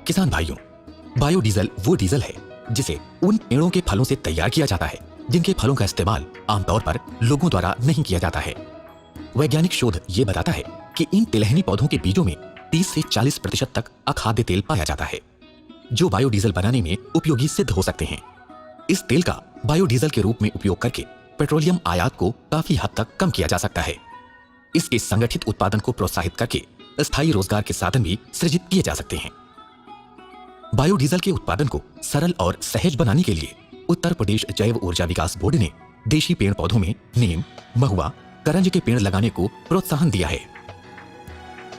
किसान भाइयों, बायोडीजल वो डीजल है जिसे उन पेड़ों के फलों से तैयार किया जाता है जिनके फलों का इस्तेमाल आमतौर पर लोगों द्वारा नहीं किया जाता है। वैज्ञानिक शोध ये बताता है कि इन तिलहनी पौधों के बीजों में 30 से 40% तक अखाद्य तेल पाया जाता है, जो बायोडीजल बनाने में उपयोगी सिद्ध हो सकते हैं। इस तेल का बायोडीजल के रूप में उपयोग करके पेट्रोलियम आयात को काफी हद तक कम किया जा सकता है। इसके संगठित उत्पादन को प्रोत्साहित करके स्थायी रोजगार के साधन भी सृजित किए जा सकते हैं। बायोडीजल के उत्पादन को सरल और सहज बनाने के लिए उत्तर प्रदेश जैव ऊर्जा विकास बोर्ड ने देशी पेड़ पौधों में नीम, महुआ, करंज के पेड़ लगाने को प्रोत्साहन दिया है।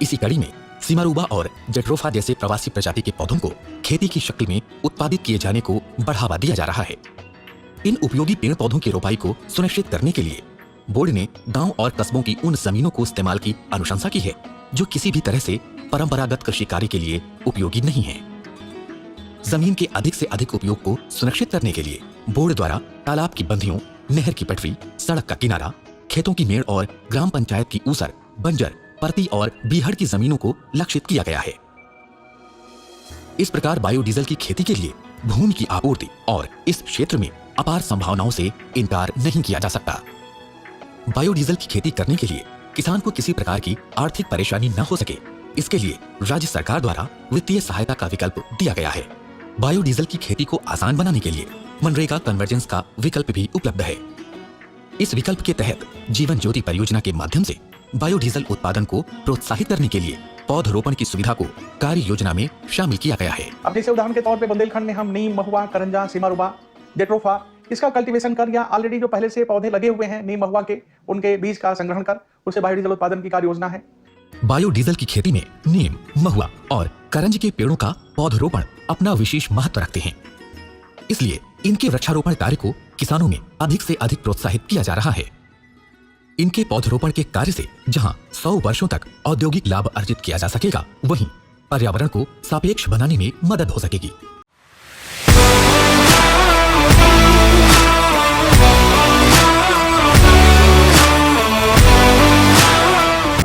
इसी कड़ी में सिमारूबा और जेट्रोफा जैसे प्रवासी प्रजाति के पौधों को खेती की शक्ल में उत्पादित किए जाने को बढ़ावा दिया जा रहा है। इन उपयोगी पेड़ पौधों की रोपाई को सुनिश्चित करने के लिए बोर्ड ने गांव और कस्बों की उन जमीनों को इस्तेमाल की अनुशंसा की है जो किसी भी तरह से परंपरागत कृषि कार्य के लिए उपयोगी नहीं है। जमीन के अधिक से अधिक उपयोग को सुनिश्चित करने के लिए बोर्ड द्वारा तालाब की बंधियों, नहर की पटरी, सड़क का किनारा, खेतों की मेड़ और ग्राम पंचायत की ऊसर, बंजर, परती और बीहड़ की जमीनों को लक्षित किया गया है। इस प्रकार बायोडीजल की खेती के लिए भूमि की आपूर्ति और इस क्षेत्र में अपार संभावनाओं से इनकार नहीं किया जा सकता। बायोडीजल की खेती करने के लिए किसान को किसी प्रकार की आर्थिक परेशानी न हो सके, इसके लिए राज्य सरकार द्वारा वित्तीय सहायता का विकल्प दिया गया है। बायोडीजल की खेती को आसान बनाने के लिए मनरेगा कन्वर्जेंस का विकल्प भी उपलब्ध है। इस विकल्प के तहत जीवन ज्योति परियोजना के माध्यम से बायोडीजल उत्पादन को प्रोत्साहित करने के लिए पौधरोपण की सुविधा को कार्य योजना में शामिल किया गया है। अब जैसे उदाहरण के तौर पे बुंदेलखंड में हम नीम, महुआ, करंजा, सिमारूबा, जेट्रोफा इसका कल्टीवेशन कर या ऑलरेडी जो पहले से पौधे लगे हुए हैं नीम, महुआ के, उनके बीज का संग्रहण कर उससे बायोडीजल उत्पादन की कार्य योजना है। बायोडीजल की खेती में नीम, महुआ और करंज के पेड़ों का पौधरोपण अपना विशेष महत्व रखते हैं, इसलिए इनके वृक्षारोपण कार्य को किसानों में अधिक से अधिक प्रोत्साहित किया जा रहा है। इनके पौधरोपण के कार्य से जहां 100 वर्षों तक औद्योगिक लाभ अर्जित किया जा सकेगा, वहीं पर्यावरण को सापेक्ष बनाने में मदद हो सकेगी।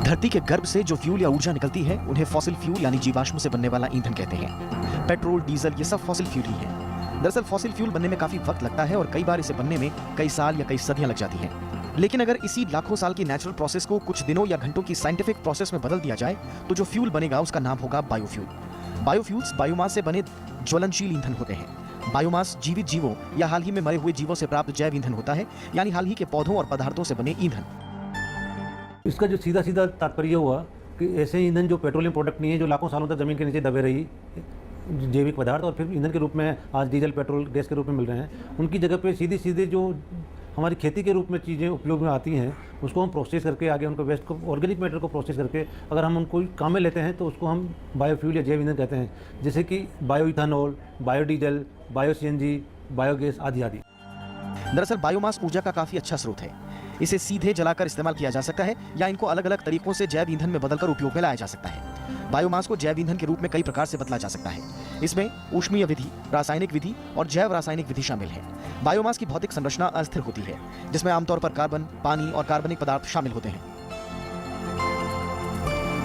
धरती के गर्भ से जो फ्यूल या ऊर्जा निकलती है उन्हें फॉसिल फ्यूल यानी जीवाश्म से बनने वाला ईंधन कहते हैं। पेट्रोल, डीजल ये सब फॉसिल फ्यूल ही है। दरअसल फॉसिल फ्यूल बनने में काफी वक्त लगता है और कई बार इसे बनने में कई साल या कई सदियां लग जाती हैं। लेकिन अगर इसी लाखों साल की नेचुरल प्रोसेस को कुछ दिनों या घंटों की साइंटिफिक प्रोसेस में बदल दिया जाए तो जो फ्यूल बनेगा उसका नाम होगा बायोफ्यूल। बायोफ्यूल्स बायोमास से बने ज्वलनशील ईंधन होते हैं। बायोमास जीवित जीवों या हाल ही में मरे हुए जीवों से प्राप्त जैव ईंधन होता है, यानी हाल ही के पौधों और पदार्थों से बने ईंधन। इसका जो सीधा सीधा तात्पर्य हुआ कि ऐसे ईंधन जो पेट्रोलियम प्रोडक्ट नहीं है, जो लाखों सालों तक जमीन के नीचे दबे रही जैविक पदार्थ और फिर ईंधन के रूप में आज डीजल, पेट्रोल, गैस के रूप में मिल रहे हैं, उनकी जगह पे सीधे सीधे जो हमारी खेती के रूप में चीज़ें उपयोग में आती हैं उसको हम प्रोसेस करके आगे उनको वेस्ट को, ऑर्गेनिक मैटर को प्रोसेस करके अगर हम उनको काम में लेते हैं तो उसको हम बायोफ्यूल या जैव ईंधन कहते हैं, जैसे कि bio ethanol, biodiesel, bio CNG, biogas आदि आदि। दरअसल बायोमास ऊर्जा का काफी अच्छा स्रोत है। इसे सीधे जलाकर इस्तेमाल किया जा सकता है या इनको अलग अलग तरीकों से जैव ईंधन में बदलकर उपयोग में लाया जा सकता है। बायोमास को जैव ईंधन के रूप में कई प्रकार से बदला जा सकता है। इसमें ऊष्मीय विधि, रासायनिक विधि और जैव रासायनिक विधि शामिल है। बायोमास की भौतिक संरचना अस्थिर होती है, जिसमें आमतौर पर कार्बन, पानी और कार्बनिक पदार्थ शामिल होते हैं।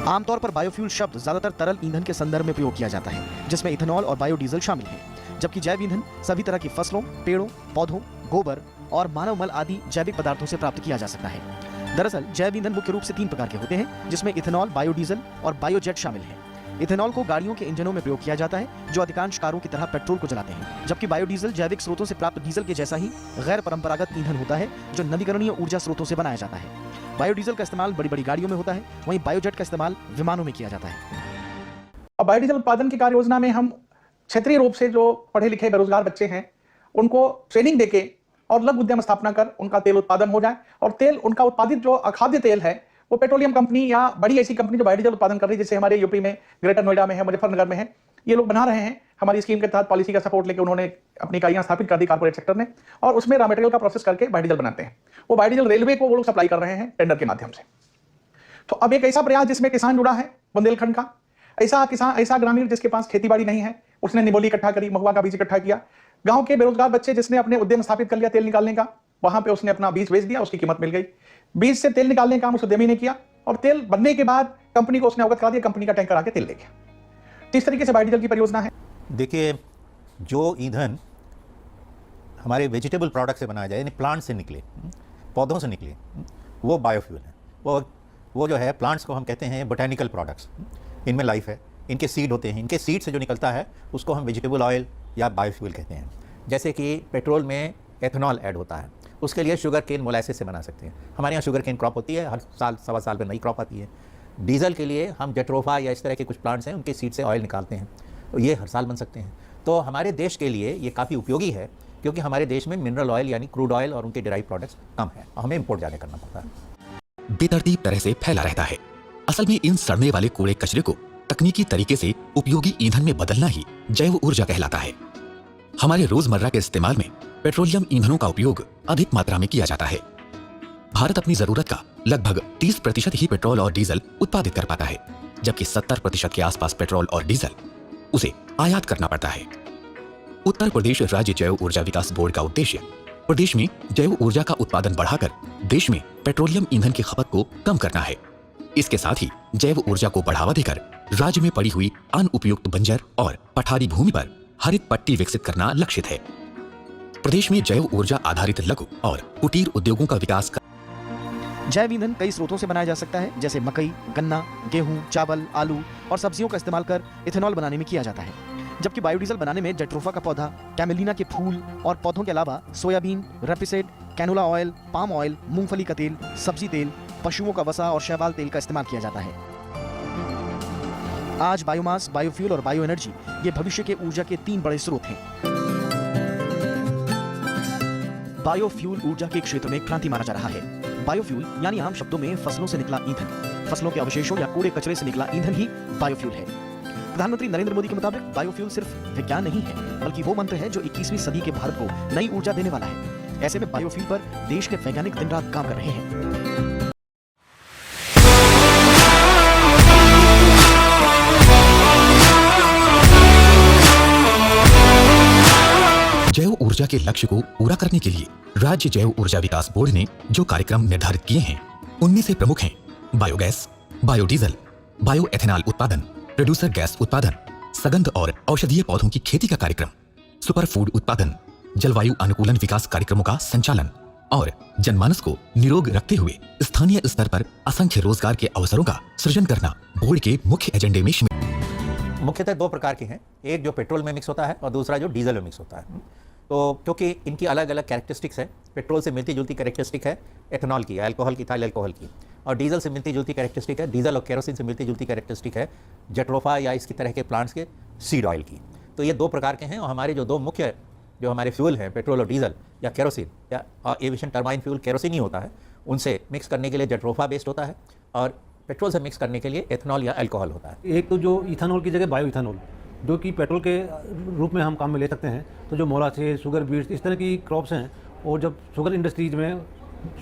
आमतौर पर बायोफ्यूल शब्द ज्यादातर तरल ईंधन के संदर्भ में प्रयोग किया जाता है, जिसमें इथेनॉल और बायोडीजल शामिल है, जबकि जैव ईंधन सभी तरह की फसलों, पेड़ों, पौधों, गोबर और मानव मल आदि जैविक पदार्थों से प्राप्त किया जा सकता है। दरअसल जैव ईंधन मुख्य रूप से 3 प्रकार के होते हैं, जिसमें इथेनॉल, बायोडीजल और बायोजेट शामिल है। इथेनॉल को गाड़ियों के इंजनों में प्रयोग किया जाता है, जो अधिकांश कारों की तरह पेट्रोल को जलाते हैं, जबकि बायोडीजल जैविक स्रोतों से प्राप्त डीजल के जैसा ही गैर परंपरागत ईंधन होता है, जो नवीकरणीय ऊर्जा स्रोतों से बनाया जाता है। बायोडीजल का इस्तेमाल बड़ी बड़ी गाड़ियों में होता है, वहीं बायोजेट का इस्तेमाल विमानों में किया जाता है। अब बायोडीजल उत्पादन की कार्य योजना में हम क्षेत्रीय रूप से जो पढ़े लिखे बेरोजगार बच्चे हैं उनको ट्रेनिंग देके और लघु उद्यम स्थापना कर उनका तेल उत्पादन हो जाए, और तेल उनका उत्पादित जो अखाद्य तेल है वो पेट्रोलियम कंपनी या बड़ी ऐसी कंपनी जो बायोडीजल उत्पादन कर रही है, जैसे हमारे यूपी में ग्रेटर नोएडा में है, मुजफ्फरनगर में है, ये लोग बना रहे हैं। हमारी स्कीम के तहत पॉलिसी का सपोर्ट लेके उन्होंने अपनी इकाइयां स्थापित कर दी कारपोरेट सेक्टर ने, और उसमें रॉ मटेरियल का प्रोसेस करके बायोडीजल बनाते हैं। वो बायोडीजल रेलवे को वो लोग सप्लाई कर रहे हैं टेंडर के माध्यम से। तो अब एक ऐसा प्रयास जिसमें किसान जुड़ा है बुंदेलखंड का, ऐसा ग्रामीण जिसके पास खेती बाड़ी नहीं है, उसने निबोली इकट्ठा करी, महुआ का बीज इकट्ठा किया। गांव के बेरोजगार बच्चे जिसने अपने उद्यम स्थापित कर लिया तेल निकालने का, वहां पे उसने अपना बीज बेच दिया, उसकी कीमत मिल गई। बीज से तेल निकालने का काम उस उद्यमी ने किया, और तेल बनने के बाद कंपनी को उसने अवगत करा दिया, कंपनी का टैंकर आके तेल ले गया। किस तरीके से बायोडीजल की परियोजना है? देखिए, जो ईंधन हमारे वेजिटेबल प्रोडक्ट से बनाया जाए, यानी प्लांट से निकले, पौधों से निकले, वो बायोफ्यूल है। वो जो है, प्लांट्स को हम कहते हैं बोटेनिकल प्रोडक्ट्स। इनमें लाइफ है, इनके सीड होते हैं, इनके सीड से जो निकलता है उसको हम वेजिटेबल ऑयल या बायोफ्यूल कहते हैं। जैसे कि पेट्रोल में एथेनॉल ऐड होता है, उसके लिए शुगर केन मोलासिस से बना सकते हैं। हमारे यहाँ शुगर केन क्रॉप होती है, हर साल सवा साल में नई क्रॉप आती है। डीजल के लिए हम जेट्रोफा या इस तरह के कुछ प्लांट्स हैं, उनके सीड से ऑयल निकालते हैं, तो ये हर साल बन सकते हैं। तो हमारे देश के लिए ये काफ़ी उपयोगी है, क्योंकि हमारे देश में मिनरल ऑयल यानी क्रूड ऑयल और उनके डिराइव प्रोडक्ट्स कम है, हमें इंपोर्ट ज़्यादा करना पड़ता है। बेतरतीब तरह से फैला रहता है। असल में इन सड़ने वाले कूड़े कचरे को तकनीकी तरीके से उपयोगी ईंधन में बदलना ही जैव ऊर्जा कहलाता है। हमारे रोजमर्रा के इस्तेमाल में पेट्रोलियम ईंधनों का उपयोग अधिक मात्रा में किया जाता है। भारत अपनी जरूरत का लगभग 30% ही पेट्रोल और डीजल उत्पादित कर पाता है, जबकि 70% के आसपास पेट्रोल और डीजल उसे आयात करना पड़ता है। उत्तर प्रदेश राज्य जैव ऊर्जा विकास बोर्ड का उद्देश्य प्रदेश में जैव ऊर्जा का उत्पादन बढ़ाकर देश में पेट्रोलियम ईंधन की खपत को कम करना है। इसके साथ ही जैव ऊर्जा को बढ़ावा देकर राज्य में पड़ी हुई अनुपयुक्त बंजर और पठारी भूमि पर हरित पट्टी विकसित करना लक्षित है। प्रदेश में जैव ऊर्जा आधारित लघु और कुटीर उद्योगों का विकास जैव ईंधन कई स्रोतों से बनाया जा सकता है, जैसे मकई, गन्ना, गेहूं, चावल, आलू और सब्जियों का इस्तेमाल कर इथेनॉल बनाने में किया जाता है। जबकि बायोडीजल बनाने में जेट्रोफा का पौधा, कैमेलिना के फूल और पौधों के अलावा soybean, rapeseed, canola oil, palm oil, मूंगफली का तेल, सब्जी तेल, पशुओं का वसा और शैवाल तेल का इस्तेमाल किया जाता है। आज बायोमास, बायोफ्यूल और बायो एनर्जी ये भविष्य के ऊर्जा के 3 बड़े स्रोत हैं। बायोफ्यूल ऊर्जा के क्षेत्र में क्रांति माना जा रहा है। बायोफ्यूल यानी आम शब्दों में फसलों से निकला ईंधन, फसलों के अवशेषों या कूड़े कचरे से निकला ईंधन ही बायोफ्यूल है। प्रधानमंत्री नरेंद्र मोदी के मुताबिक बायोफ्यूल सिर्फ विज्ञान नहीं है, बल्कि वो मंत्र है जो 21वीं सदी के भारत को नई ऊर्जा देने वाला है। ऐसे में बायोफ्यूल पर देश के वैज्ञानिक दिन रात काम कर रहे हैं। जैव ऊर्जा के लक्ष्य को पूरा करने के लिए राज्य जैव ऊर्जा विकास बोर्ड ने जो कार्यक्रम निर्धारित किए हैं, उनमें से प्रमुख हैं बायोगैस, बायोडीजल, बायोएथेनॉल उत्पादन, प्रोड्यूसर गैस उत्पादन, सगंध और औषधीय पौधों की खेती का कार्यक्रम, सुपर फूड उत्पादन, जलवायु अनुकूलन विकास कार्यक्रमों का संचालन और जनमानस को निरोग रखते हुए स्थानीय स्तर पर असंख्य रोजगार के अवसरों का सृजन करना बोर्ड के मुख्य एजेंडे में शामिल। मुख्यतः 2 प्रकार के हैं, एक जो पेट्रोल में मिक्स होता है और दूसरा जो डीजल में मिक्स होता है। तो क्योंकि इनकी अलग अलग कैरेक्टरिस्टिक्स है, पेट्रोल से मिलती जुलती कैरेक्टरिस्टिक है एथेनॉल की, अल्कोहल की, इथाइल अल्कोहल की, और डीजल से मिलती जुलती कैरेक्टरिस्टिक है, डीजल और केरोसिन से मिलती जुलती कैरेक्टरिस्टिक है जेट्रोफा या इसकी तरह के प्लांट्स के सीड ऑयल की। तो ये 2 प्रकार के हैं, और हमारे जो 2 मुख्य जो हमारे फ्यूल हैं, पेट्रोल और डीजल या केरोसिन या एविएशन टर्बाइन फ्यूल केरोसिन ही होता है, उनसे मिक्स करने के लिए जेट्रोफा बेस्ड होता है और पेट्रोल से मिक्स करने के लिए एथेनॉल या अल्कोहल होता है। एक तो जो इथेनॉल की जगह बायो इथेनॉल, जो कि पेट्रोल के रूप में हम काम में ले सकते हैं। तो जो मोलासेस, शुगर बीट्स, इस तरह की क्रॉप्स हैं, और जब शुगर इंडस्ट्रीज में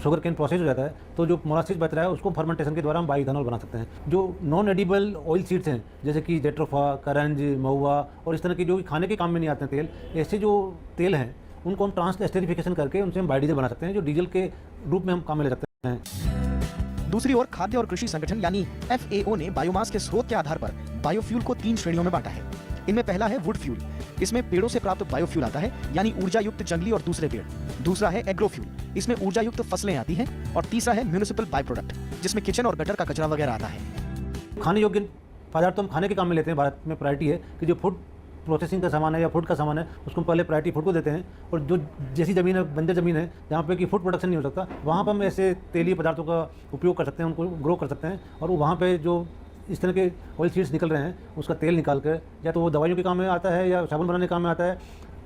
शुगर केन प्रोसेस हो जाता है तो जो मोलासेस बच रहा है उसको फर्मेंटेशन के द्वारा हम बायो इथेनॉल बना सकते हैं। जो नॉन एडिबल ऑयल सीड्स हैं, जैसे कि जेट्रोफा, करंज, महुआ और इस तरह की जो खाने के काम में नहीं आते हैं तेल, ऐसे जो तेल हैं उनको हम ट्रांस एस्टेरिफिकेशन करके उनसे हम बायोडीजल बना सकते हैं, जो डीजल के रूप में हम काम में ले सकते हैं। दूसरी ओर खाद्य और कृषि संगठन यानी FAO ने बायोमास के स्रोत के आधार पर बायोफ्यूल को 3 श्रेणियों में बांटा है। इनमें पहला है वुड फ्यूल, इसमें पेड़ों से प्राप्त बायोफ्यूल आता है, यानी ऊर्जा युक्त जंगली और दूसरे पेड़। दूसरा है एग्रोफ्यूल, इसमें ऊर्जा युक्त फसलें आती हैं, और तीसरा है म्यूनिसिपल बाय प्रोडक्ट, जिसमें किचन और गटर का कचरा वगैरह आता है। खाने योग्य पदार्थ तो हम खाने के काम में लेते हैं। भारत में प्रायोरिटी है कि जो फूड प्रोसेसिंग का सामान है या फूड का सामान है उसको पहले प्रायोरिटी फूड को देते हैं, और जो जैसी ज़मीन है, बंजर ज़मीन है जहाँ पे कि फूड प्रोडक्शन नहीं हो सकता, वहाँ पर हम ऐसे तेलीय पदार्थों का उपयोग कर सकते हैं, उनको ग्रो कर सकते हैं, और वहाँ पे जो इस तरह के ऑयल सीड्स निकल रहे हैं उसका तेल निकाल कर या तो वो दवाइयों के काम में आता है या साबुन बनाने के काम में आता है,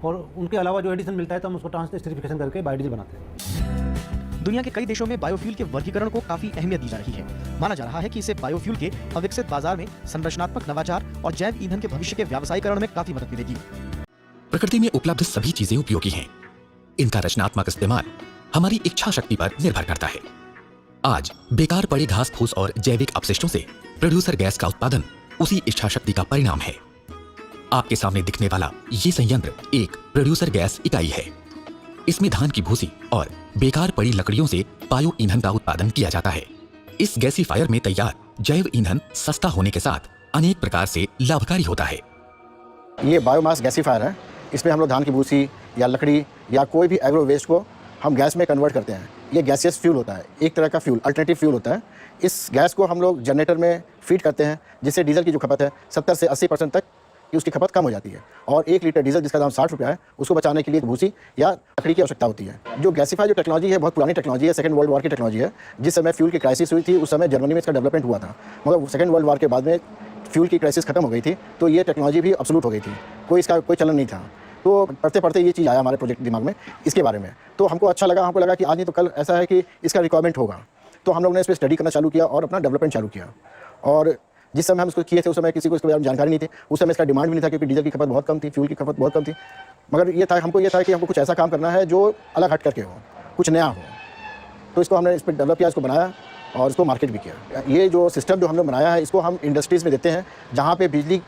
और उनके अलावा जो एडिशन मिलता है तो हम उसको ट्रांस एस्टेरिफिकेशन करके बायोडीजल बनाते हैं। दुनिया के कई देशों में बायोफ्यूल के वर्गीकरण को काफी अहमियत दी जा रही है। माना जा रहा है कि इसे बायोफ्यूल के अविकसित बाजार में संरचनात्मक नवाचार और जैव ईंधन के भविष्य के व्यावसायीकरण में काफी मदद मिलेगी। प्रकृति में उपलब्ध सभी चीजें उपयोगी हैं। इनका रचनात्मक इस्तेमाल हमारी इच्छा शक्ति पर निर्भर करता है। आज बेकार पड़े घास फूस और जैविक अपशिष्टों से प्रोड्यूसर गैस का उत्पादन उसी इच्छा शक्ति का परिणाम है। आपके सामने दिखने वाला ये संयंत्र एक प्रोड्यूसर गैस इकाई है। इसमें धान की भूसी और बेकार पड़ी लकड़ियों से बायो ईंधन का उत्पादन किया जाता है। इस गैसीफायर में तैयार जैव ईंधन सस्ता होने के साथ अनेक प्रकार से लाभकारी होता है। ये बायोमास गैसीफायर है। इसमें हम लोग धान की भूसी या लकड़ी या कोई भी एग्रो वेस्ट को हम गैस में कन्वर्ट करते हैं। ये गैसियस फ्यूल होता है, एक तरह का फ्यूल, अल्टरनेटिव फ्यूल होता है। इस गैस को हम लोग जनरेटर में फीड करते हैं, जिससे डीजल की जो खपत है 70 से 80% तक की उसकी खपत कम हो जाती है। और 1 लीटर डीजल जिसका दाम 60 रुपया है, उसको बचाने के लिए भूसी या लकड़ी की आवश्यकता होती है। जो गैसीफायर जो टेक्नोलॉजी है बहुत पुरानी टेक्नोलॉजी है, सेकंड वर्ल्ड वॉर की टेक्नोलॉजी है। जिस समय फ्यूल की क्राइसिस हुई थी उस समय जर्मनी में इसका डेवलपमेंट हुआ था, मगर सेकंड वर्ल्ड वॉर के बाद में फ्यूल की क्राइसिस खत्म हो गई थी, तो ये टेक्नोलॉजी भी अब्सोल्यूट हो गई थी, इसका कोई चलन नहीं था। तो पढ़ते पढ़ते ये चीज़ आया हमारे प्रोजेक्ट दिमाग में इसके बारे में। तो हमको अच्छा लगा, हमको लगा कि आज नहीं तो कल ऐसा है कि इसका रिक्वायरमेंट होगा। तो हम लोग ने इस पर स्टडी करना चालू किया और अपना डेवलपमेंट चालू किया। और जिस समय हम इसको किए थे उस समय किसी को इसके बारे में जानकारी नहीं थी। उस समय इसका डिमांड भी नहीं था, क्योंकि डीजल की खपत बहुत कम थी, फ्यूल की खपत बहुत कम थी। मगर ये था कि हमको कुछ ऐसा काम करना है जो अलग हट करके हो, कुछ नया हो। तो इसको हमने इस पर डेवलप किया, इसको बनाया और इसको मार्केट भी किया। ये जो सिस्टम जो हमने बनाया है, इसको हम इंडस्ट्रीज़ में देते हैं जहाँ पे बिजली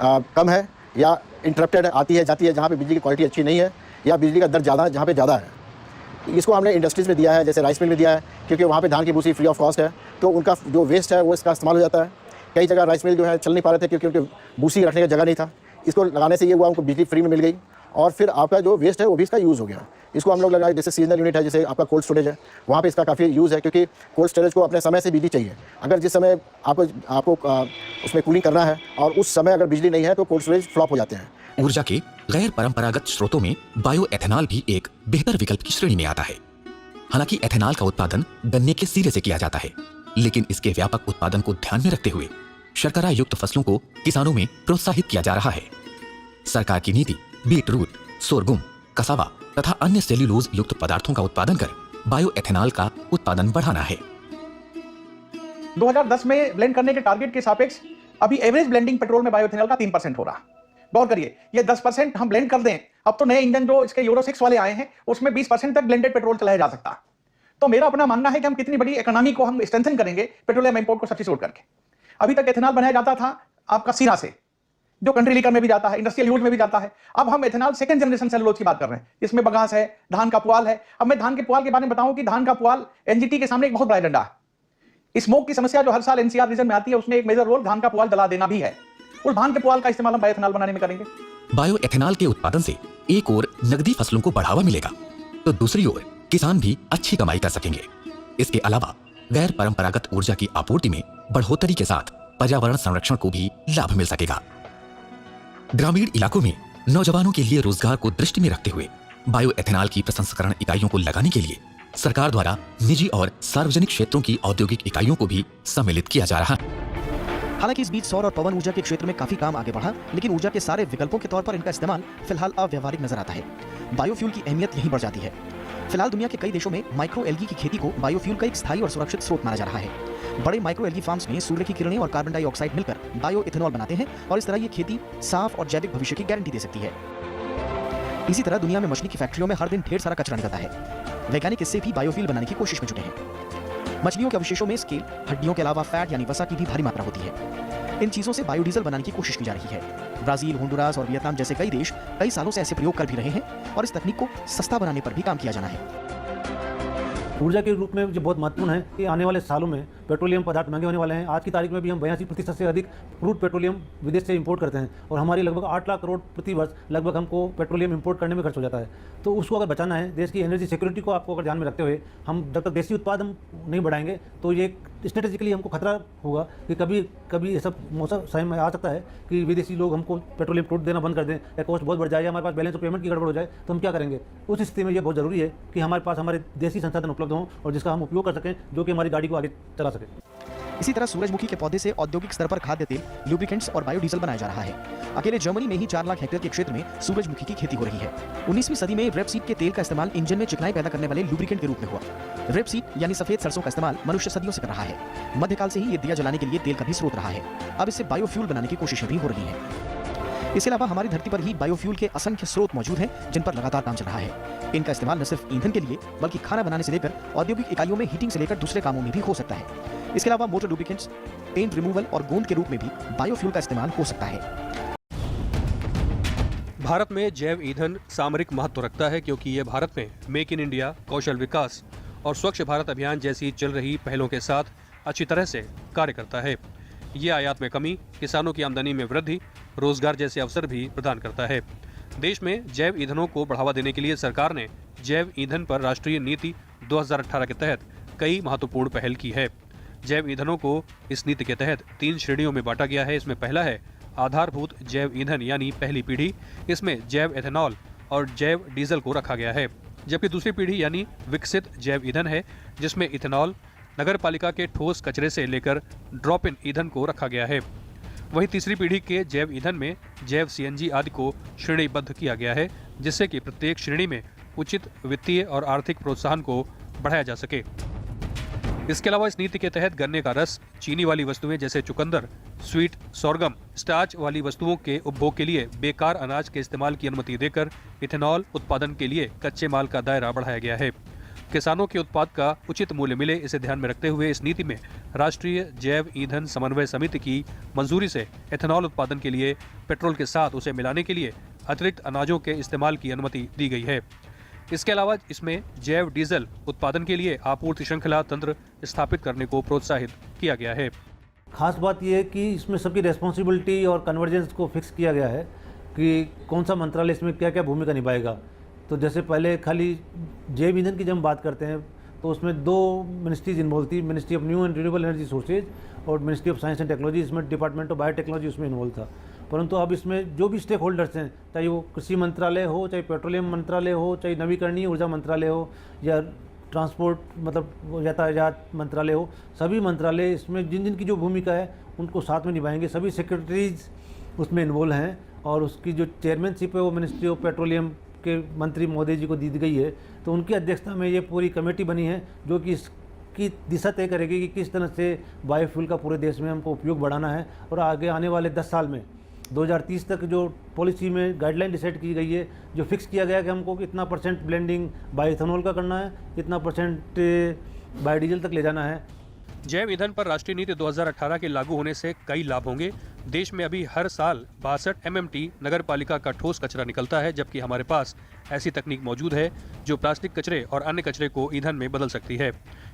कम है या इंटरप्टेड आती है जाती है, जहाँ पे बिजली की क्वालिटी अच्छी नहीं है या बिजली का दर ज़्यादा है जहाँ पे ज़्यादा है। इसको हमने इंडस्ट्रीज़ में दिया है, जैसे राइस मिल में दिया है, क्योंकि वहाँ पे धान की भूसी फ्री ऑफ कॉस्ट है, तो उनका जो वेस्ट है वो इसका इस्तेमाल हो जाता है। कई जगह राइस मिल जो है चल नहीं पा रहे थे, क्योंकि उनके भूसी रखने का जगह नहीं था। इसको लगाने से ये हुआ उनको बिजली फ्री में मिल गई, और फिर आपका जो वेस्ट है वो भी इसका यूज़ हो गया। इसको हम लोग लगाए, जैसे सीजनल यूनिट है, जैसे आपका कोल्ड स्टोरेज है, वहाँ पे इसका काफ़ी यूज़ है, क्योंकि कोल्ड स्टोरेज को अपने समय से बिजली चाहिए। अगर जिस समय आपको उसमें कूलिंग करना है और उस समय अगर बिजली नहीं है तो कोल्ड स्टोरेज फ्लॉप हो जाते हैं। ऊर्जा के गैर परंपरागत स्रोतों में बायो एथेनॉल भी एक बेहतर विकल्प की श्रेणी में आता है। हालांकि एथेनॉल का उत्पादन गन्ने के सिरे से किया जाता है, लेकिन इसके व्यापक उत्पादन को ध्यान में रखते हुए शर्करा युक्त फसलों को किसानों में प्रोत्साहित किया जा रहा है। सरकार की नीति बीटरूट, सोरगुम, कसावा तथा अन्य सेल्यूलोज युक्त पदार्थों का उत्पादन कर बायो एथेनॉल का उत्पादन बढ़ाना है। 2010 में ब्लेंड करने के टारगेट के सापेक्ष अभी एवरेज ब्लेंडिंग पेट्रोल में बायोएथेनॉल का 3% हो रहा। गौर करिए, ये 10% हम ब्लेंड कर दें, अब तो नए इंजन जो इसके यूरो 6 वाले आए हैं उसमें 20% तक ब्लेंडेड पेट्रोल चलाया जा सकता। तो मेरा अपना मानना है कि हम कितनी बड़ी इकोनॉमी को हम स्ट्रेंथन करेंगे पेट्रोलियम इंपोर्ट को सब्स्टिट्यूट करके। अभी तक एथेनॉल बनाया जाता था आपका सीरा से, जो कंट्री लीकर में भी जाता है, इंडस्ट्रियल यूज में भी जाता है। अब हम एथेनॉल सेकंड जनरेशन सेलुलोज की बात कर रहे हैं, जिसमें बगास है, धान का पुआल है। अब मैं धान के पुआल के बारे में बताऊं कि धान का पुआल एनजीटी के सामने एक बहुत बड़ा एजेंडा है। स्मोक की समस्या जो हर साल एनसीआर रीजन में आती है, उसमें एक मेजर रोल धान का पुआल जला देना भी है। उस धान के पुआल का इस्तेमाल हम बायोएथेनॉल बनाने में करेंगे। बायो एथेनॉल के उत्पादन से एक ओर नकदी फसलों को बढ़ावा मिलेगा, तो दूसरी ओर किसान भी अच्छी कमाई कर सकेंगे। इसके अलावा गैर परंपरागत ऊर्जा की आपूर्ति में बढ़ोतरी के साथ पर्यावरण संरक्षण को भी लाभ मिल सकेगा। ग्रामीण इलाकों में नौजवानों के लिए रोजगार को दृष्टि में रखते हुए बायो एथेनॉल की प्रसंस्करण इकाइयों को लगाने के लिए सरकार द्वारा निजी और सार्वजनिक क्षेत्रों की औद्योगिक इकाइयों को भी सम्मिलित किया जा रहा है। हालांकि इस बीच सौर और पवन ऊर्जा के क्षेत्र में काफी काम आगे बढ़ा, लेकिन ऊर्जा के सारे विकल्पों के तौर पर इनका इस्तेमाल फिलहाल अव्यवहारिक नजर आता है। बायोफ्यूल की अहमियत यहीं बढ़ जाती है। फिलहाल दुनिया के कई देशों में माइक्रो एल्गी की खेती को बायोफ्यूल का एक स्थायी और सुरक्षित स्रोत माना जा रहा है। बड़े माइक्रो एल्गी फार्म्स में सूर्य की किरणें और कार्बन डाइऑक्साइड मिलकर बायो इथेनॉल बनाते हैं, और इस तरह ये खेती साफ और जैविक भविष्य की गारंटी दे सकती है। इसी तरह दुनिया में मछली की फैक्ट्रियों में हर दिन ढेर सारा कचरा निकलता है। वैज्ञानिक इससे भी बायोफ्यूल बनाने की कोशिश में जुटे हैं। मछलियों के अवशेषों में स्केल, हड्डियों के अलावा फैट यानी वसा की भी भारी मात्रा होती है। इन चीजों से बायोडीजल बनाने की कोशिश की जा रही है। ब्राजील, होंडुरास और वियतनाम जैसे कई देश कई सालों से ऐसे प्रयोग कर भी रहे हैं, और इस तकनीक को सस्ता बनाने पर भी काम किया जाना है। ऊर्जा के रूप में जो बहुत महत्वपूर्ण है कि आने वाले सालों में पेट्रोलियम पदार्थ महंगे होने वाले हैं। आज की तारीख में भी हम 82% से अधिक क्रूड पेट्रोलियम विदेश से इंपोर्ट करते हैं, और हमारी लगभग 8 लाख करोड़ प्रति वर्ष लगभग हमको पेट्रोलियम इंपोर्ट करने में खर्च हो जाता है। तो उसको अगर बचाना है, देश की एनर्जी सिक्योरिटी को आपको अगर ध्यान में रखते हुए हम जब तक देशी उत्पाद हम नहीं बढ़ाएंगे, तो ये स्ट्रेटेजिकली हमको खतरा होगा कि कभी ये सब मौसम समय में आ सकता है कि विदेशी लोग हमको पेट्रोलियम क्रूड देना बंद कर दें, या कॉस्ट बहुत बढ़ जाए, हमारे पास बैलेंस ऑफ पेमेंट की गड़बड़ हो जाए, तो हम क्या करेंगे। उस स्थिति में ये बहुत ज़रूरी है कि हमारे पास हमारे देशी संसाधन उपलब्ध हों और जिसका हम उपयोग कर सकें, जो कि हमारी गाड़ी को आगे चला सके। इसी तरह सूरजमुखी के पौधे से औद्योगिक स्तर पर खाद्य तेल, लुब्रिकेंट्स और बायोडीजल बनाया जा रहा है। अकेले जर्मनी में ही 4 लाख हेक्टेयर के क्षेत्र में सूरजमुखी की खेती हो रही है। 19वीं सदी में रेपसीड के तेल का इस्तेमाल इंजन में चिकनाई पैदा करने वाले लुब्रिकेंट के रूप में हुआ। रेपसीड यानी सफेद सरसों का इस्तेमाल मनुष्य सदियों से कर रहा है। मध्यकाल से ही ये दिया जलाने के लिए तेल का भी स्रोत रहा है। अब इससे बायोफ्यूल बनाने की कोशिशें भी हो रही हैं। इसके अलावा हमारी धरती पर ही बायोफ्यूल के असंख्य स्रोत मौजूद हैं, जिन पर लगातार काम चल रहा है। इनका इस्तेमाल न सिर्फ ईंधन के लिए बल्कि खाना बनाने से लेकर औद्योगिक इकाइयों में हीटिंग से लेकर दूसरे कामों में भी हो सकता है। इसके अलावा मोटर लुब्रिकेंट्स, पेंट रिमूवल और गोंद के रूप में भी बायोफ्यूल का इस्तेमाल हो सकता है। भारत में जैव ईंधन सामरिक महत्व रखता है, क्योंकि यह भारत में मेक इन इंडिया, कौशल विकास और स्वच्छ भारत अभियान जैसी चल रही पहलों के साथ अच्छी तरह से कार्य करता है। ये आयात में कमी, किसानों की आमदनी में वृद्धि, रोजगार जैसे अवसर भी प्रदान करता है। देश में जैव ईंधनों को बढ़ावा देने के लिए सरकार ने जैव ईंधन पर राष्ट्रीय नीति 2018 के तहत कई महत्वपूर्ण पहल की है। जैव ईंधनों को इस नीति के तहत 3 श्रेणियों में बांटा गया है। इसमें पहला है आधारभूत जैव ईंधन यानी पहली पीढ़ी, इसमें जैव एथेनॉल और जैव डीजल को रखा गया है। जबकि दूसरी पीढ़ी यानी विकसित जैव ईंधन है, जिसमें इथेनॉल, नगर पालिका के ठोस कचरे से लेकर ड्रॉप इन ईंधन को रखा गया है। वहीं तीसरी पीढ़ी के जैव ईंधन में जैव सीएनजी आदि को श्रेणीबद्ध किया गया है, जिससे कि प्रत्येक श्रेणी में उचित वित्तीय और आर्थिक प्रोत्साहन को बढ़ाया जा सके। इसके अलावा इस नीति के तहत गन्ने का रस, चीनी वाली वस्तुएं जैसे चुकंदर, स्वीट, सोरगम, स्टार्च वाली वस्तुओं के उपभोग के लिए बेकार अनाज के इस्तेमाल की अनुमति देकर इथेनॉल उत्पादन के लिए कच्चे माल का दायरा बढ़ाया गया है। किसानों के उत्पाद का उचित मूल्य मिले, इसे ध्यान में रखते हुए इस नीति में राष्ट्रीय जैव ईंधन समन्वय समिति की मंजूरी से इथेनॉल उत्पादन के लिए पेट्रोल के साथ उसे मिलाने के लिए अतिरिक्त अनाजों के इस्तेमाल की अनुमति दी गई है। इसके अलावा इसमें जैव डीजल उत्पादन के लिए आपूर्ति श्रृंखला तंत्र स्थापित करने को प्रोत्साहित किया गया है। खास बात यह है कि इसमें सबकी रेस्पॉन्सिबिलिटी और कन्वर्जेंस को फिक्स किया गया है कि कौन सा मंत्रालय इसमें क्या क्या भूमिका निभाएगा। तो जैसे पहले खाली जैव ईंधन की जब हम बात करते हैं तो उसमें 2 मिनिस्ट्रीज इन्वॉल्व थी, ministry of new and renewable energy sources और ministry of science and technology. इसमें डिपार्टमेंट ऑफ बायोटेक्नोलॉजी उसमें इन्वॉल्व था। परंतु अब इसमें जो भी स्टेक होल्डर्स हैं, चाहे वो कृषि मंत्रालय हो, चाहे पेट्रोलियम मंत्रालय हो, चाहे नवीकरणीय ऊर्जा मंत्रालय हो या ट्रांसपोर्ट मतलब यातायात मंत्रालय हो, सभी मंत्रालय इसमें जिन जिन की जो भूमिका है उनको साथ में निभाएंगे। सभी सेक्रेटरीज उसमें इन्वॉल्व हैं और उसकी जो चेयरमैनशिप है वो मिनिस्ट्री ऑफ पेट्रोलियम के मंत्री महोदय जी को दी गई है। तो उनकी अध्यक्षता में ये पूरी कमेटी बनी है जो कि इसकी दिशा तय करेगी कि किस तरह से बायोफ्यूल का पूरे देश में हमको उपयोग बढ़ाना है और आगे आने वाले 10 साल में 2030 तक जो पॉलिसी में गाइडलाइन डिसाइड की गई है, जो फिक्स किया गया कि हमको कितना % ब्लेंडिंग बायोइथेनॉल का करना है, कितना % बायोडीजल तक ले जाना है। जैव ईंधन पर राष्ट्रीय नीति 2018 के लागू होने से कई लाभ होंगे। देश में अभी हर साल 62 MMT नगर पालिका का ठोस कचरा निकलता है, जबकि हमारे पास ऐसी तकनीक मौजूद है जो प्लास्टिक कचरे और अन्य कचरे को ईंधन में बदल सकती है।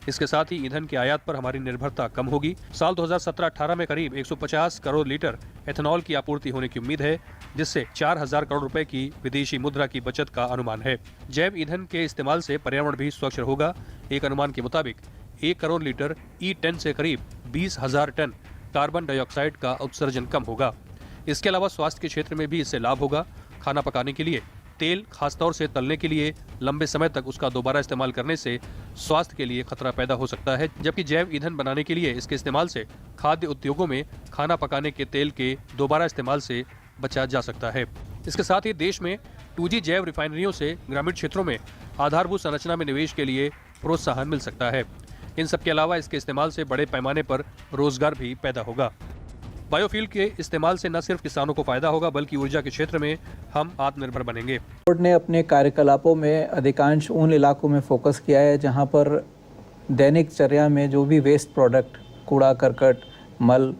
इसके साथ ही ईंधन के आयात पर हमारी निर्भरता कम होगी। साल 2017-18 में करीब 150 करोड़ लीटर एथेनॉल की आपूर्ति होने की उम्मीद है, जिससे 4000 करोड़ रुपए की विदेशी मुद्रा की बचत का अनुमान है। जैव ईंधन के इस्तेमाल से पर्यावरण भी स्वच्छ होगा। एक अनुमान के मुताबिक 1 करोड़ लीटर E10 से करीब 20,000 टन कार्बन डाइऑक्साइड का उत्सर्जन कम होगा। इसके अलावा स्वास्थ्य के क्षेत्र में भी इससे लाभ होगा। खाना पकाने के लिए तेल, खासतौर से तलने के लिए लंबे समय तक उसका दोबारा इस्तेमाल करने से स्वास्थ्य के लिए खतरा पैदा हो सकता है, जबकि जैव ईंधन बनाने के लिए इसके इस्तेमाल से खाद्य उद्योगों में खाना पकाने के तेल के दोबारा इस्तेमाल से बचा जा सकता है। इसके साथ ही देश में 2G जैव रिफाइनरियों से ग्रामीण क्षेत्रों में आधारभूत संरचना में निवेश के लिए प्रोत्साहन मिल सकता है। इन सब के अलावा इसके इस्तेमाल से बड़े पैमाने पर रोजगार भी पैदा होगा। बायोफ्यूल के इस्तेमाल से न सिर्फ किसानों को फायदा होगा, बल्कि ऊर्जा के क्षेत्र में हम आत्मनिर्भर बनेंगे। बोर्ड ने अपने कार्यकलापों में अधिकांश उन इलाकों में फोकस किया है जहां पर दैनिक चर्या में जो भी वेस्ट प्रोडक्ट, कूड़ा करकट, मल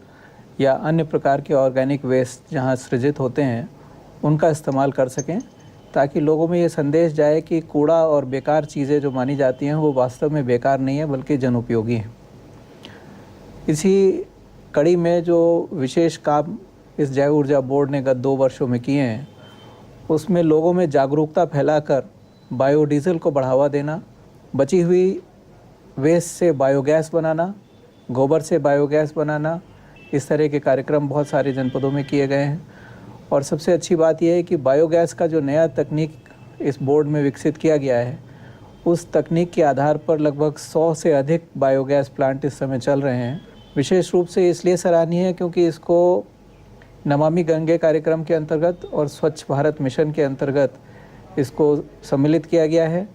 या अन्य प्रकार के ऑर्गेनिक वेस्ट जहां सृजित होते हैं उनका इस्तेमाल कर सकें, ताकि लोगों में ये संदेश जाए कि कूड़ा और बेकार चीज़ें जो मानी जाती हैं वो वास्तव में बेकार नहीं है बल्कि जनोपयोगी हैं। इसी कड़ी में जो विशेष काम इस जैव ऊर्जा बोर्ड ने गत 2 वर्षों में किए हैं, उसमें लोगों में जागरूकता फैलाकर बायोडीज़ल को बढ़ावा देना, बची हुई वेस्ट से बायोगैस बनाना, गोबर से बायोगैस बनाना, इस तरह के कार्यक्रम बहुत सारे जनपदों में किए गए हैं। और सबसे अच्छी बात यह है कि बायोगैस का जो नया तकनीक इस बोर्ड में विकसित किया गया है, उस तकनीक के आधार पर लगभग 100 से अधिक बायोगैस प्लांट इस समय चल रहे हैं। विशेष रूप से इसलिए सराहनीय है क्योंकि इसको नमामि गंगे कार्यक्रम के अंतर्गत और स्वच्छ भारत मिशन के अंतर्गत इसको सम्मिलित किया गया है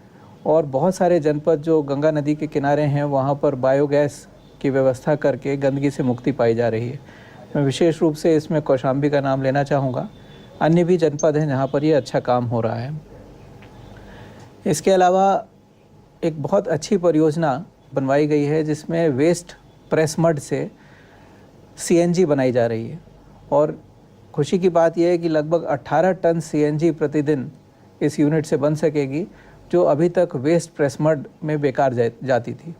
और बहुत सारे जनपद जो गंगा नदी के किनारे हैं वहाँ पर बायोगैस की व्यवस्था करके गंदगी से मुक्ति पाई जा रही है। मैं विशेष रूप से इसमें कौशाम्बी का नाम लेना चाहूँगा। अन्य भी जनपद हैं जहाँ पर ये अच्छा काम हो रहा है। इसके अलावा एक बहुत अच्छी परियोजना बनवाई गई है जिसमें वेस्ट प्रेस मड से CNG बनाई जा रही है और खुशी की बात यह है कि लगभग 18 टन CNG प्रतिदिन इस यूनिट से बन सकेगी, जो अभी तक वेस्ट प्रेस मड में बेकार जाती थी।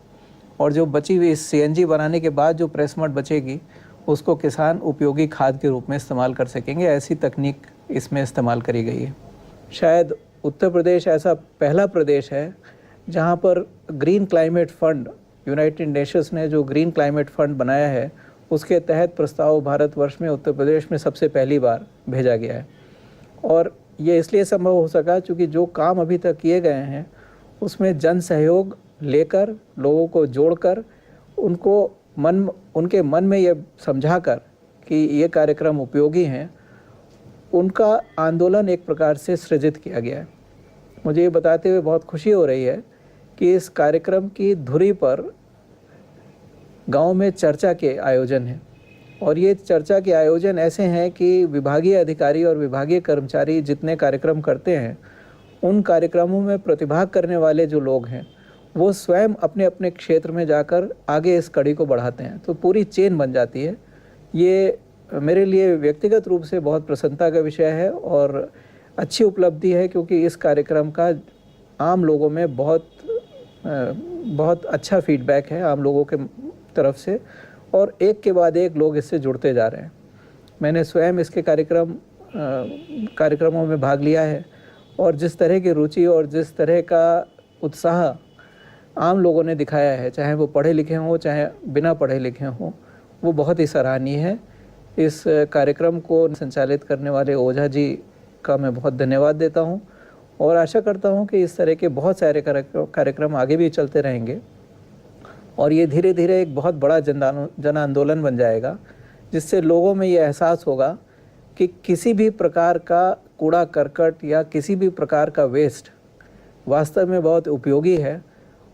और जो बची हुई CNG बनाने के बाद जो प्रेस मड बचेगी उसको किसान उपयोगी खाद के रूप में इस्तेमाल कर सकेंगे। ऐसी तकनीक इसमें इस्तेमाल करी गई है। शायद उत्तर प्रदेश ऐसा पहला प्रदेश है जहाँ पर green climate fund, United Nations ने जो ग्रीन क्लाइमेट फंड बनाया है उसके तहत प्रस्ताव भारतवर्ष में उत्तर प्रदेश में सबसे पहली बार भेजा गया है। और ये इसलिए संभव हो सका क्योंकि जो काम अभी तक किए गए हैं उसमें जन सहयोग लेकर, लोगों को जोड़कर, उनके मन में ये समझाकर कि ये कार्यक्रम उपयोगी हैं, उनका आंदोलन एक प्रकार से सृजित किया गया है। मुझे ये बताते हुए बहुत खुशी हो रही है कि इस कार्यक्रम की धुरी पर गांव में चर्चा के आयोजन हैं और ये चर्चा के आयोजन ऐसे हैं कि विभागीय अधिकारी और विभागीय कर्मचारी जितने कार्यक्रम करते हैं उन कार्यक्रमों में प्रतिभाग करने वाले जो लोग हैं वो स्वयं अपने अपने क्षेत्र में जाकर आगे इस कड़ी को बढ़ाते हैं, तो पूरी चेन बन जाती है। ये मेरे लिए व्यक्तिगत रूप से बहुत प्रसन्नता का विषय है और अच्छी उपलब्धि है क्योंकि इस कार्यक्रम का आम लोगों में बहुत अच्छा फीडबैक है आम लोगों के तरफ से और एक के बाद एक लोग इससे जुड़ते जा रहे हैं। मैंने स्वयं इसके कार्यक्रमों में भाग लिया है और जिस तरह की रुचि और जिस तरह का उत्साह आम लोगों ने दिखाया है, चाहे वो पढ़े लिखे हों चाहे बिना पढ़े लिखे हों, वो बहुत ही सराहनीय है। इस कार्यक्रम को संचालित करने वाले ओझा जी का मैं बहुत धन्यवाद देता हूं और आशा करता हूं कि इस तरह के बहुत सारे कार्यक्रम आगे भी चलते रहेंगे और ये धीरे धीरे एक बहुत बड़ा जन आंदोलन बन जाएगा जिससे लोगों में ये एहसास होगा कि किसी भी प्रकार का कूड़ा करकट या किसी भी प्रकार का वेस्ट वास्तव में बहुत उपयोगी है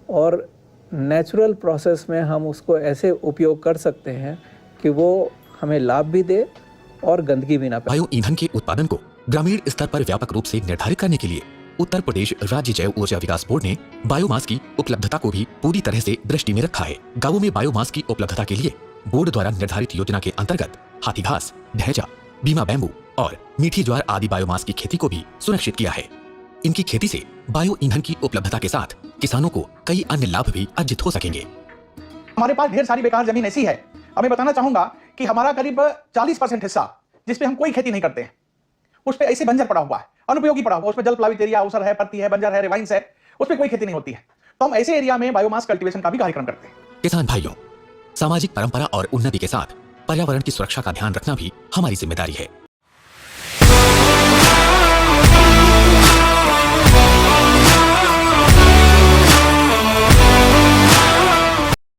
और नेचुरल प्रोसेस में हम उसको ऐसे उपयोग कर सकते हैं कि वो हमें लाभ भी दे और गंदगी भी ना फैलाए। बायो ईंधन के उत्पादन को ग्रामीण स्तर पर व्यापक रूप से निर्धारित करने के लिए उत्तर प्रदेश राज्य जैव ऊर्जा विकास बोर्ड ने बायोमास की उपलब्धता को भी पूरी तरह से दृष्टि में रखा है। गांवों में बायोमास की उपलब्धता के लिए बोर्ड द्वारा निर्धारित योजना के अंतर्गत हाथी घास, ढैंचा, बीमा बैम्बू और मीठी ज्वार आदि बायोमास की खेती को भी सुनिश्चित किया है। इनकी खेती से बायो ईंधन की उपलब्धता के साथ किसानों को कई अन्य लाभ भी अर्जित हो सकेंगे। हमारे पास ढेर सारी बेकार जमीन ऐसी है, हमें बताना चाहूंगा कि हमारा करीब 40% हिस्सा जिसपे हम कोई खेती नहीं करते हैं उस पे ऐसे बंजर पड़ा हुआ है, अनुपयोगी पड़ा हुआ, उसमें जल प्लावित एरिया, अवसर है, परती है, बंजर है, रिवाइंस है, उस पे कोई खेती नहीं होती है। तो हम ऐसे एरिया में बायोमास कल्टीवेशन का भी कार्यक्रम करते हैं। किसान भाइयों, सामाजिक परंपरा और उन्नति के साथ पर्यावरण की सुरक्षा का ध्यान रखना भी हमारी जिम्मेदारी है।